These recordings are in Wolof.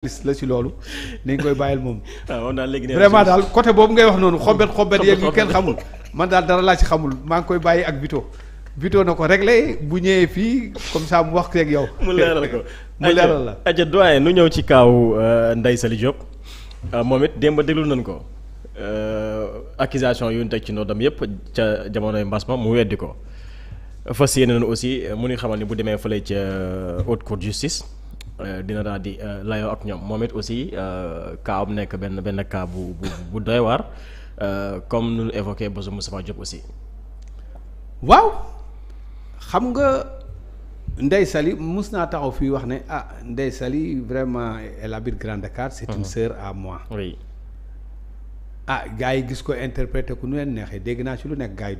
la ci loolu nañ koy bàyyil moom. waaw daal léegi vraiment daal côté boobu ngay wax noonu xobet yeeg yu kenn xamul man daal dara laa ci xamul maa ngi koy bàyyi ak Vito na ko réglé bu ñëwee fii comme ça mu wax ak yow. mu leeral ko mu leeral la. aja doyen nu ñëw ci kaaw Ndeye Saly Diop moom it démb déglu nañ ko accusation yu ñu teg ci noddam yëpp ca jamonoy mbas ma mu weddi ko fas yéene nañu aussi mu ngi xamal ni bu demee fële ca haute cour de justice. dina daal di layoo ak ñoom moom it aussi cas am nekk benn cas bu doy waar comme nu ñu évoqué Boso Moustapha Diop aussi. waaw xam nga Ndeye Saly mus naa taxaw fii wax ne Ndeye Saly vraiment elle habite Grand Dakar. c'est une sœur à moi. oui. gars yi gis ko interprété ku nu leen neexee dégg naa ci lu nekk gars yi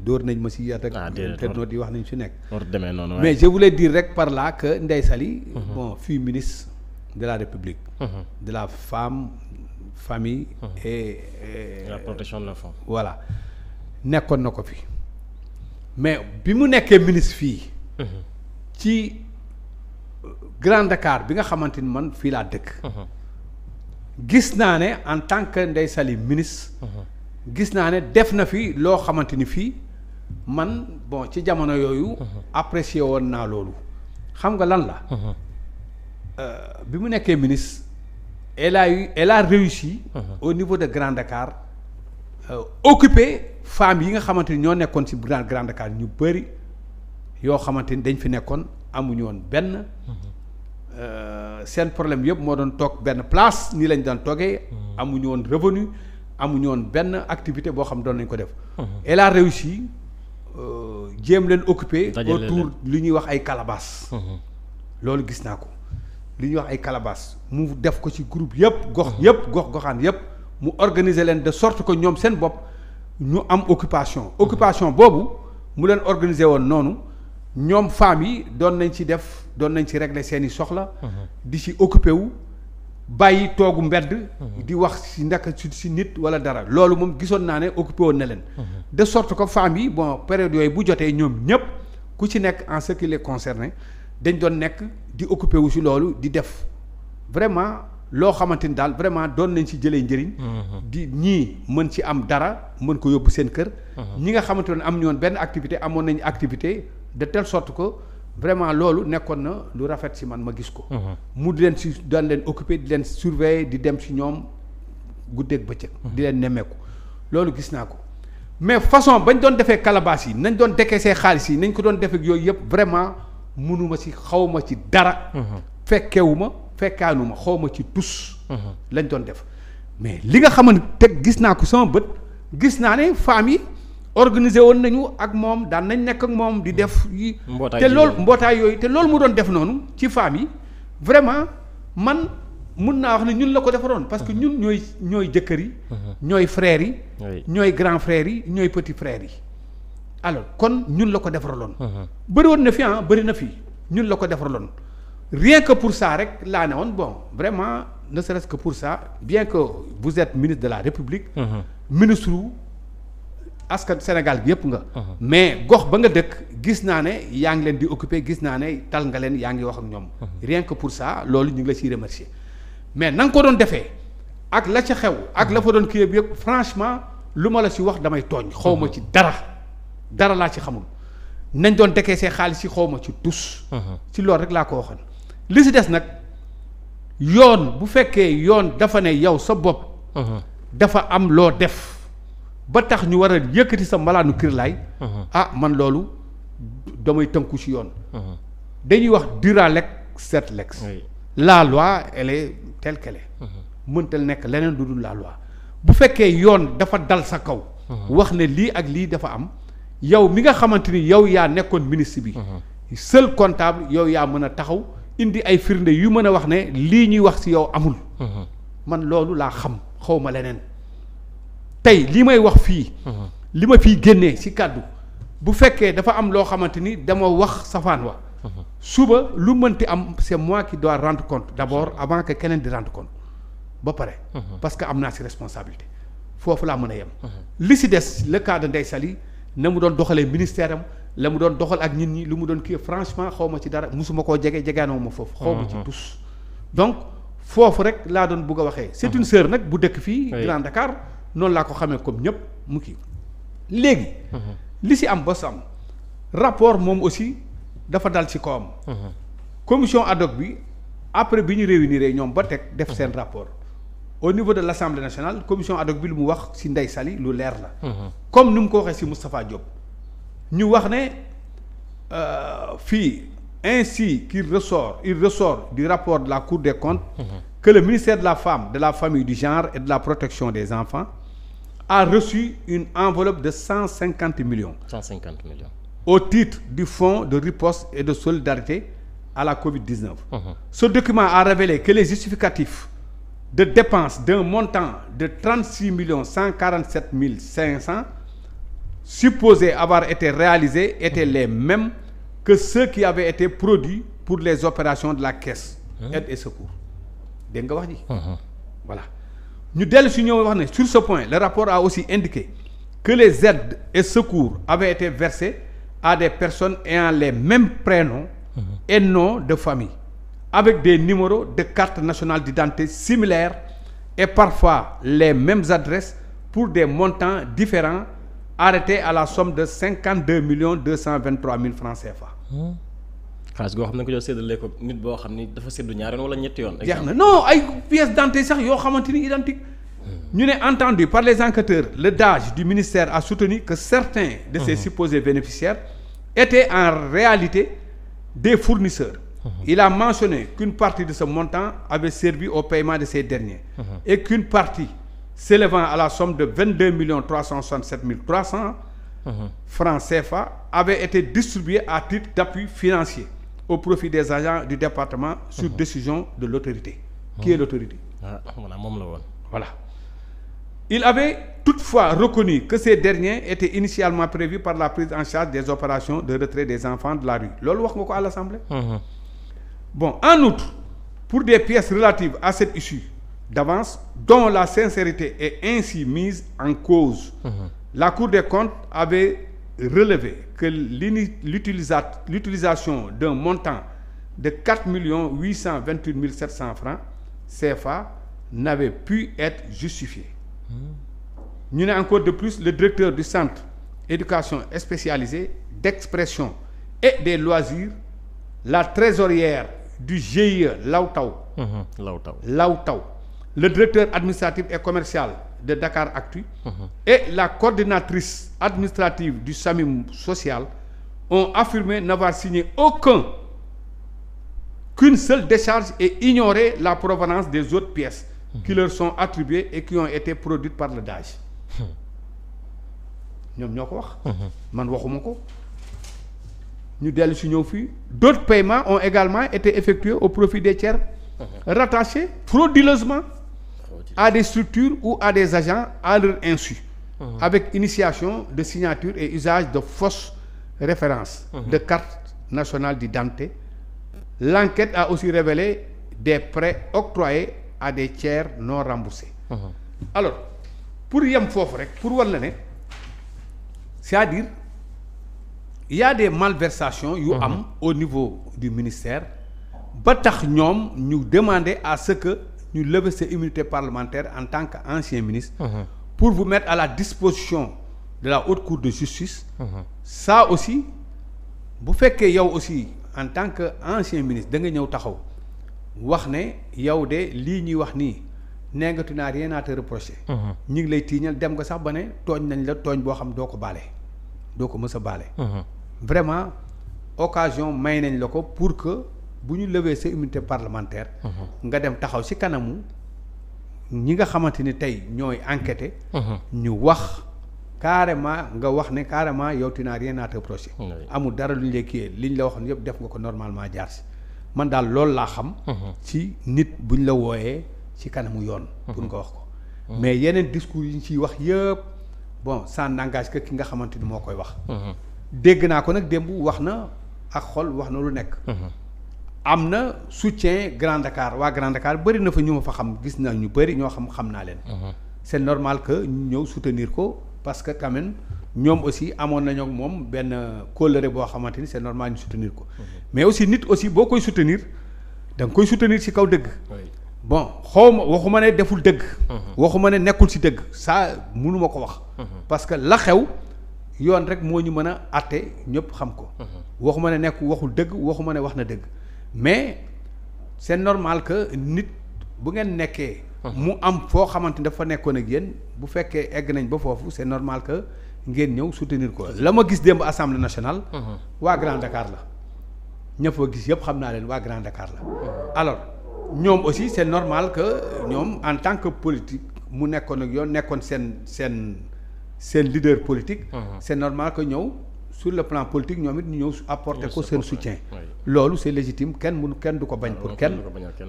dóor nañ ma si yat ak internautes yi wax nañ ci nekk. demee noonu mais je voulais dire rek par là que Ndeye Saly fut ministre de la République. de la femme famille. et la protection de l'enfant. voilà nekkoon na ko fi mais bi mu nekkee ministre fii. ci Grand Dakar bi nga xamante ni man fii laa dëkk. gis naa ne en tant que Ndeye Saly ministre. gis naa ne def na fi loo xamante ni fii man bon ci jamono yooyu. apprécié woon naa loolu. xam nga lan la. bi mu nekkee ministre elle a réussi. au niveau de Grand Dakar occuper femmes yi nga xamante ni ñoo nekkoon ci Grand Dakar ñu bëri yoo xamante ni dañ fi nekkoon amuñu woon benn. seen problème yëpp moo doon toog benn place nii lañ daan toogee. amuñu woon revenu amuñu woon benn activité boo xam doon nañ ko def. elle a réussi jéem leen occuper autour li ñuy wax ay calabas. loolu gis naa ko li ñuy wax ay calabas mu def ko ci groupe yëpp goxaan yëpp mu organiser leen de sorte que ñoom seen bopp ñu am occupation. occupation boobu mu leen organiser woon noonu. ñoom femmes yi doon nañ ci régler seeni soxla. di ci occupé wu bàyyi toogu mbedd. di wax ci ndaka ci nit wala dara loolu moom gisoon naa ne occupé woon na leen. de sorte que femmes yi bon période yooyu bu jotee ñoom ñëpp ku ci nekk en ce qui les concerne dañ doon nekk di occupé wu ci loolu di def vraiment loo xamante ni daal vraiment doon nañ ci jëlee njëriñ. di ñii mën ci am dara mën ko yóbbu seen kër. ñi nga xamante ne am ñoon benn activité amoon nañu activité. de telle sorte que vraiment loolu nekkoon na lu rafet ci man ma gis ko. mu di leen ci daan leen occuper di leen surveiller di dem ci ñoom guddeeg bëccëg. di leen nemmeeku loolu gis naa ko mais façon bañ doon defee calebasse yi nañ doon décaisser xaalis yi nañ ko doon defee yooyu yëpp vraiment mënuma ci xawma ci dara. fekkaanuma xawma ci tus. lañ doon def mais li nga xamante teg gis naa ko sama bët gis naa ne femmes yi. organisé woon nañu ak moom daan nañ nekk ak moom di def yi te loolu mbootaay yooyu te loolu mu doon def noonu ci femmes yi vraiment man mun naa wax ne ñun la ko defaroon parce que ñun ñooy jëkkër yi ñooy frères yi ñooy grands frères yi ñooy petits frères yi alors kon ñun la ko defaraloon bëri woon na fi bëri na fi ñun la ko defaraloon rien que pour ça rek laa ne woon bon vraiment ne serait-ce que pour ça bien que vous êtes ministre de la République ministre askan Sénégal bi yëpp nga. mais gox ba nga dëkk gis naa ne yaa ngi leen di occuper gis naa ne tal nga leen yaa ngi wax ak ñoom. rien que pour ça loolu ñu ngi la ciy remercier mais na nga ko doon defee ak la ca xew. ak la fa doon kii yëpp franchement lu ma la ci wax damay tooñ. xaw ma ci dara laa ci xamul nañ doon décaisser xaalis yi xaw ma ci tus. ci loolu rek laa ko waxoon. li si des nag yoon bu fekkee yoon dafa ne yow sa bopp. dafa am loo def. ba tax ñu war a yëkkati sa mbalaanu kirlaay man loolu damay tënku ci yoon dañuy wax dura lex sed lex la loi elle est telle qu'elle est mëntal nekk leneen lu dul la loi bu fekkee yoon dafa dal sa kaw wax ne lii ak lii dafa am yow mi nga xamante ni yow yaa nekkoon ministre bi seul comptable yow yaa mën a taxaw indi ay firnde yu mën a wax ne lii ñuy wax ci yow amul man loolu laa xam xaw ma leneen tey li may wax fii li ma fiy génnee ci kàddu bu fekkee dafa am loo xamante ni dama wax safaan wa suba lu mënti am c'est moi qui dois rendre compte d'abord avant que keneen di rendre compte ba pare parce que am naa ci responsabilité foofu laa mën a yem li ci des le cas de Ndeye Saly na mu doon doxalee ministère am la mu doon doxal ak nit ñi lu mu doon kii franchement xaw ma ci dara musuma koo jegeanoo ma foofu xaw ma ci tus donc foofu rek laa doon bëgg a waxee. c'est une sœur nag bu dëkk fii. Grand Dakar noonu laa ko xamee comme ñëpp mu kii. léegi. li si am ba sam rapport moom aussi dafa dal ci kawam. commission ad hoc bi après bi ñu réunir ñoom ba teg def seen rapport. au niveau de l'Assemblée nationale commission ad hoc bi lu mu wax ci Ndeye Saly lu leer la. comme ni mu ko waxee ci Moustapha Diop. ñu wax ne fii ainsi il ressort du rapport de la Cour des comptes. Que le ministère de la Femme, de la Famille, du Genre et de la Protection des Enfants a reçu une enveloppe de 150 millions. 150 millions. Au titre du Fonds de riposte et de solidarité à la Covid-19. Ce document a révélé que les justificatifs de dépenses d'un montant de 36 147 500 supposés avoir été réalisés étaient les mêmes que ceux qui avaient été produits pour les opérations de la Caisse Aide et Secours. dégg nga wax ji. voilà ñu dellu si ñëw wax ne sur ce point le rapport a aussi indiqué que les aides et secours avaient été versés à des personnes ayant les mêmes prénoms et noms de famille avec des numéros de carte nationale d'identité similaires et parfois les mêmes adresses pour des montants différents arrêtés à la somme de 52 223 000 francs CFA. xaalis goo xam ne ko jox séddale ko nit boo xam ni dafa séddu ñaari yoon wala ñetti yoon. jeex na non ay pièces d'identité sax yoo xamante ni identique. ñu ne entendu par les enquêteurs le DAGE du ministère a soutenu que certains de ces supposés bénéficiaires étaient en réalité des fournisseurs. Il a mentionné qu'une partie de ce montant avait servi au paiement de ces derniers. Et qu'une partie s'élevant à la somme de 22 367 300 francs CFA avait été distribuée à titre d'appui financier au profit des agents du département sur décision de l'autorité. Qui est l'autorité? moom la woon. Voilà. Il avait toutefois reconnu que ces derniers étaient initialement prévus par la prise en charge des opérations de retrait des enfants de la rue. Loolu wax nga ko à l'Assemblée. Bon, en outre, pour des pièces relatives à cette issue d'avance dont la sincérité est ainsi mise en cause, la Cour des comptes avait relevé que l'utilisation d'un montant de 4 828 700 francs CFA n'avait pu être justifiée. Ñu ne encore de plus le directeur du centre éducation spécialisée d'expression et des loisirs, la trésorière du GIE Lawtaw, le directeur administratif et commercial de Dakar Actu et la coordinatrice administrative du SAMU social ont affirmé n'avoir signé qu'une seule décharge et ignoré la provenance des autres pièces qui leur sont attribuées et qui ont été produites par le DAGE. ñoom ñoo ko wax. man waxuma ko. ñu dellu si ñëw fii d'autres paiements ont également été effectués au profit des tiers rattachés frauduleusement à des structures ou à des agents à leur insu, avec initiation de signature et usage de fausses références de carte nationale d'identité. L'enquête a aussi révélé des prêts octroyés à des tiers non remboursés. Alors pour yem foofu rek pour war la ne c'est-à-dire il y a des malversations yu am au niveau du ministère ba tax ñoom ñu demander à ce que ñu lever sa immunité parlementaire en tant qu'ancien ministre pour vous mettre à la disposition de la haute cour de justice. Ça aussi bu fekkee yow aussi en tant que ancien ministre da nga ñëw taxaw wax ne yow de lii ñuy wax nii nee nga tu n'as rien à te reprocher. ñu ngi lay tiiñal dem nga sax ba ne tooñ nañ la tooñ boo xam doo ko baale doo ko mës a baale. Vraiment occasion may nañ la ko pour que bu ñu lever sa immunité parlementaire. nga dem taxaw ci kanamu ñi nga xamante ni tey ñooy enquêter. ñu wax carrément nga wax ne carrément yow tu n'as rien à te reprocher. amul dara lu ñu lay kiiyee li ñu la waxoon yëpp def nga ko normalement jaar ci man daal loolu laa xam. ci nit buñ la wooyee ci kanamu yoon. pour nga wax ko. mais yeneen discours yi ñu ciy wax yëpp bon ça n'engage que ki nga xamante ni moo koy wax. dégg naa ko nag démb wax na ak xol wax na lu nekk. am na soutien Grand Dakar waa Grand Dakar bëri na fa ñu ma fa xam gis naa ñu bëri ñoo xam naa leen. c'est normal que ñu ñëw soutenir ko parce que quand même ñoom aussi amoon nañu ak moom benn kóllëre boo xamante ni c'est normal ñu soutenir ko. mais aussi nit aussi boo koy soutenir da nga koy soutenir ci kaw dëgg. bon xawma waxuma ne deful dëgg. waxuma ne nekkul ci dëgg ça mënuma ko wax. parce que la xew yoon rek moo ñu mën a àtte ñëpp xam ko. waxuma ne waxul dëgg waxuma ne wax na dëgg mais c'est normal que nit bu ngeen nekkee. mu am foo xamante ni dafa nekkoon ak yéen bu fekkee egg nañ ba foofu c'est normal que ngeen ñëw soutenir ko la ma gis démb assemblée nationale. waa Grand Dakar la ñëpp fa gis yëpp xam naa leen waa Grand Dakar la. alors ñoom aussi c'est normal que ñoom en tant que politique mu nekkoon ak yoon nekkoon seen leader politique. C'est normal que ñëw sur le plan politique ñoom it ñu ñëw apporter ko seen soutien. loolu c'est légitime kenn du ko bañ pour kenn.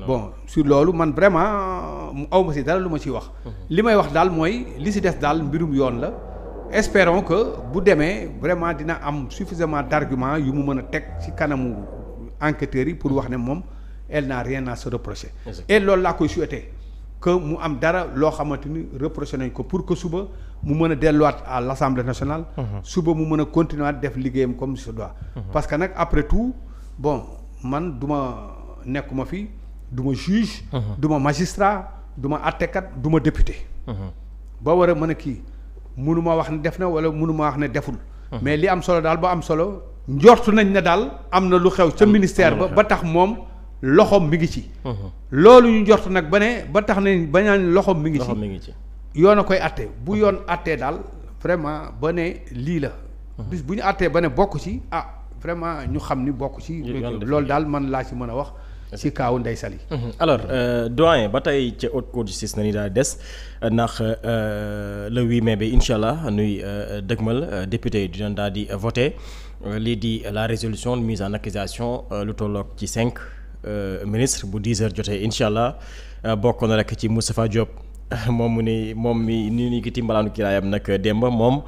bon sur loolu man vraiment aw ma si dara lu ma ciy wax. li may wax daal mooy li si des daal mbirum yoon la. espérons que bu demee vraiment dina am suffisamment d'arguments yu mu mën a teg ci kanamu enquêteurs yi pour wax ne moom elle n'a rien à se reprocher. et loolu laa koy souhaiter que mu am dara loo xamante ni reproché nañ ko pour que suba mu mën a delluwaat à l'Assemblée nationale. suba mu mën a continuer def liggéeyam comme se doit. parce que nag après tout bon man nekkuma fi du ma juge. du ma magistrat du ma àttekat du ma député. ba war a mën a kii mënuma wax ne def na wala mënuma wax ne deful. mais li am solo daal ba am solo njortu nañ ne daal am na lu xew ca ministère ba tax moom. loxoom mi ngi ci. loolu ñu njort nag ba tax ne ba naan loxoom mi ngi ci. yoon a koy àtte bu yoon àttee daal vraiment ba ne lii la. bis bu ñu àttee ba ne bokk ci vraiment ñu xam ni bokk ci. loolu daal man laa ci mën a wax. ci kaawu Ndeye Saly. alors doyen ba tey ca haute cour de justice na ni daal des ndax le 8 mai bi incha allah nuy dëgmal député yi dinañ daal di voté lii di la résolution de mise en accusation lu tolloog ci 5. ministre bu 10 heures jotee incha allah bokk na rek ci Moustapha Diop moom mi ni ki timbalaanu kiraayam nag démb moom